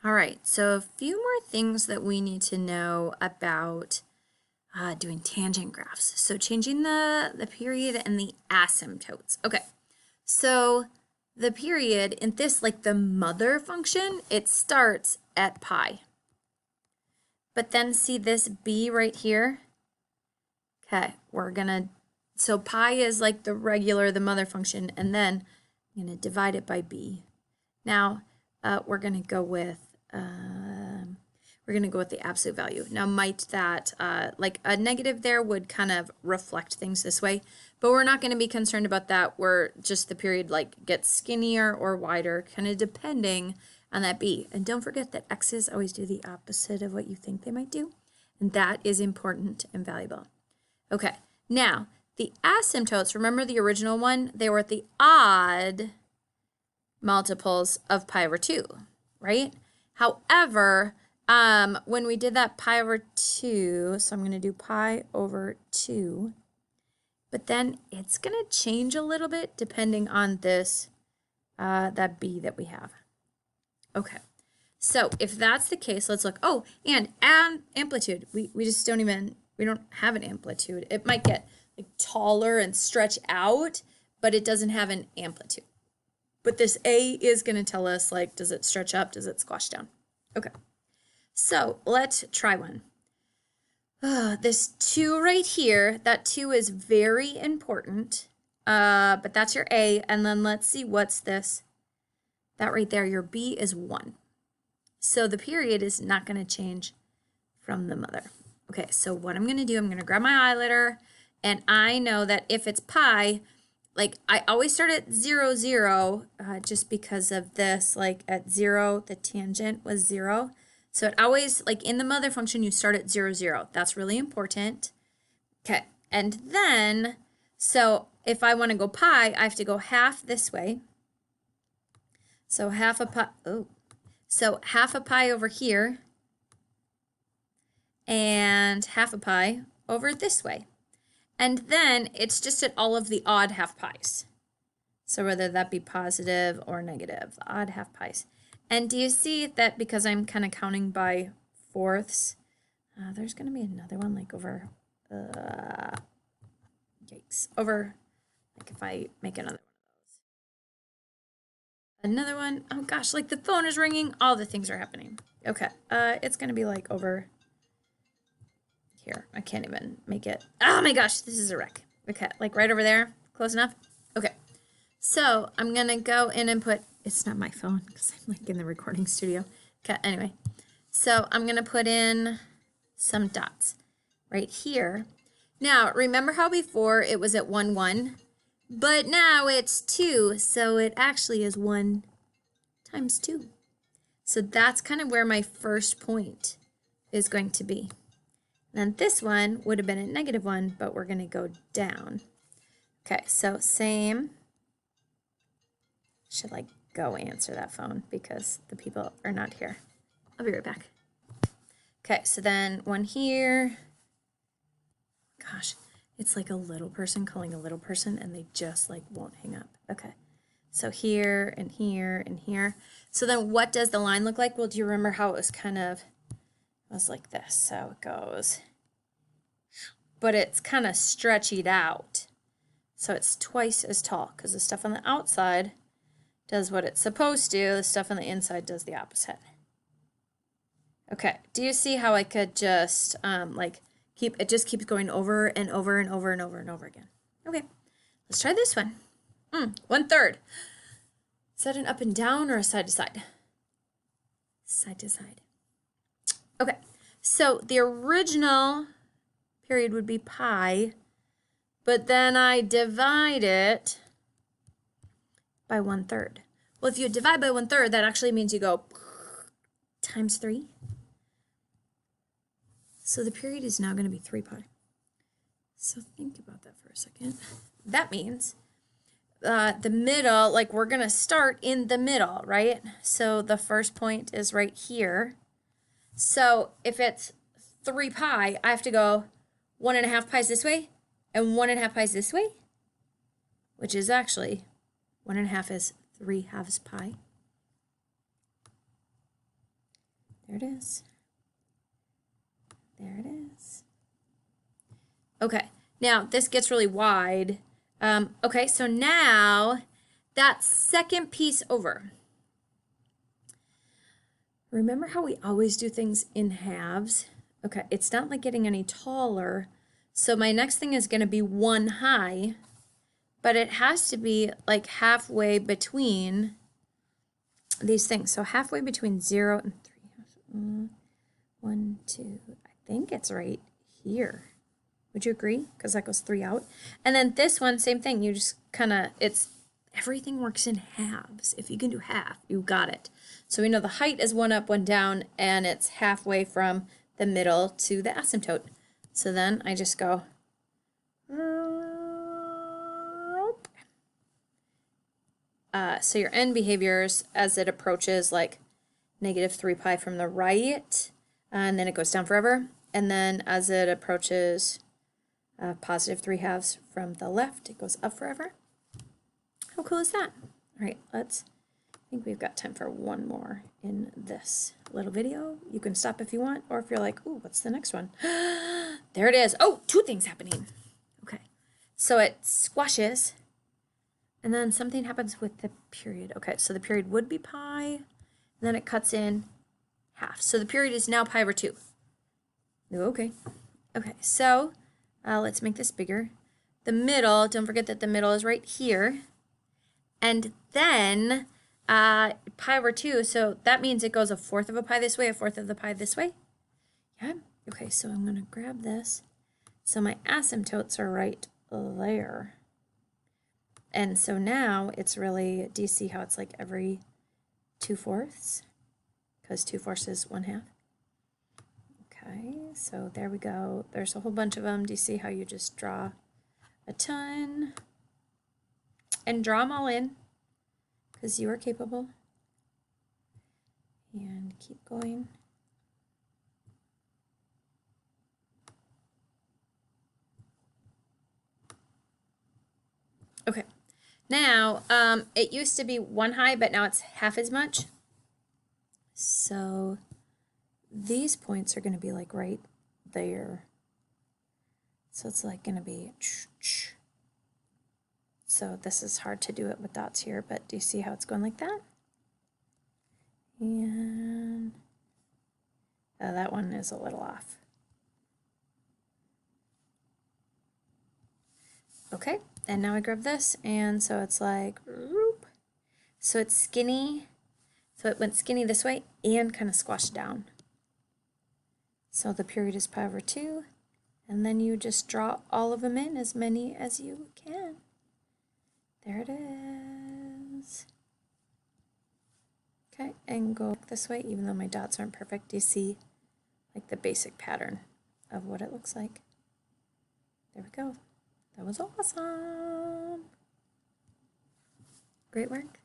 All right, so a few more things that we need to know about doing tangent graphs. So changing the period and the asymptotes. Okay, so the period in this, like the mother function, it starts at pi. But then see this b right here? Okay, so pi is like the regular, the mother function, and then I'm gonna divide it by b. Now, we're gonna go with the absolute value. Now, might that, like a negative there would kind of reflect things this way, but we're not going to be concerned about that. We're just the period like gets skinnier or wider, kind of depending on that b. And don't forget that x's always do the opposite of what you think they might do, and that is important and valuable. Okay, now the asymptotes, remember the original one? They were at the odd multiples of pi over 2, right? However, when we did that pi over 2, so I'm going to do pi over 2, but then it's going to change a little bit depending on this, that b that we have. Okay, so if that's the case, let's look. Oh, and amplitude. We just don't have an amplitude. It might get like taller and stretch out, but it doesn't have an amplitude. But this A is going to tell us, like, does it stretch up? Does it squash down? Okay. So let's try one. This 2 right here, that 2 is very important, but that's your A. And then let's see, what's this? That right there, your B is 1. So the period is not going to change from the mother. Okay, so what I'm going to do, I'm going to grab my highlighter, and I know that if it's pi, like I always start at 0, 0, just because of this, like at 0, the tangent was 0. So it always, like in the mother function, you start at 0, 0. That's really important. Okay, and then, so if I want to go pi, I have to go half this way. So half a pi, so half a pi over here, and half a pi over this way. And then it's just at all of the odd half pi's. So whether that be positive or negative, the odd half pi's. And do you see that because I'm kind of counting by fourths, there's going to be another one like over, yikes, over, like if I make another one of those. Another one, oh gosh, like the phone is ringing, all the things are happening. Okay, it's going to be like over here. I can't even make it. Oh my gosh, this is a wreck. Okay, like right over there, close enough? Okay, so I'm going to go in and put, it's not my phone because I'm like in the recording studio. Okay, anyway, so I'm going to put in some dots right here. Now, remember how before it was at 1, 1? But now it's 2, so it actually is 1 times 2. So that's kind of where my first point is going to be. And this one would have been at -1, but we're going to go down. Okay, so same. Should like go answer that phone because the people are not here. I'll be right back. Okay, so then one here. Gosh, it's like a little person calling a little person and they just like won't hang up. Okay, so here and here and here. So then what does the line look like? Well, do you remember how it was kind of, it was like this. So it goes, but it's kind of stretched out. So it's twice as tall because the stuff on the outside does what it's supposed to. The stuff on the inside does the opposite. Okay, do you see how I could just like it just keeps going over and over and over and over and over again. Okay, let's try this one. 1/3. Is that an up and down or a side to side? Side to side. Okay, so the original period would be pi, but then I divide it by 1/3. Well, if you divide by 1/3, that actually means you go times 3. So the period is now going to be 3 pi. So think about that for a second. That means the middle, like we're going to start in the middle, right? So the first point is right here. So if it's 3 pi, I have to go 1.5 pi's this way and 1.5 pi's this way, which is actually 1.5 is 3/2 pi. it is. There it is. Okay, now this gets really wide. Okay, so now that second piece over. Remember how we always do things in halves? Okay, it's not like getting any taller. So my next thing is going to be 1 high, but it has to be like halfway between these things. So halfway between 0 and 3. 1, 2, I think it's right here. Would you agree? Because that goes 3 out. And then this one, same thing. You just kind of, everything works in halves. If you can do half, you got it. So we know the height is 1 up, 1 down, and it's halfway from the middle to the asymptote. So then I just go, so your end behaviors as it approaches like -3 pi from the right, and then it goes down forever. And then as it approaches +3/2 from the left, it goes up forever. How cool is that? All right, I think we've got time for one more in this little video. You can stop if you want, or if you're like, ooh, what's the next one? There it is. Oh, 2 things happening. Okay, so it squashes, and then something happens with the period. Okay, so the period would be pi, and then it cuts in half. So the period is now pi/2. Okay. Okay, so let's make this bigger. The middle, don't forget that the middle is right here. And then pi/2, so that means it goes 1/4 of a pi this way, 1/4 of the pi this way. Yeah, okay, so I'm going to grab this. So my asymptotes are right there. And so now it's really, do you see how it's like every 2/4? Because 2/4 is 1/2. Okay, so there we go. There's a whole bunch of them. Do you see how you just draw a ton? And draw them all in, because you are capable. And keep going. Okay, now it used to be 1 high, but now it's half as much. So these points are going to be like right there. So it's like going to be, so this is hard to do it with dots here, but do you see how it's going like that? And that one is a little off. Okay, and now I grab this, and so it's like, whoop. So it's skinny. So it went skinny this way and kind of squashed down. So the period is pi/2, and then you just draw all of them in, as many as you can. There it is. Okay, and go this way, even though my dots aren't perfect. Do you see like the basic pattern of what it looks like? There we go. That was awesome. Great work.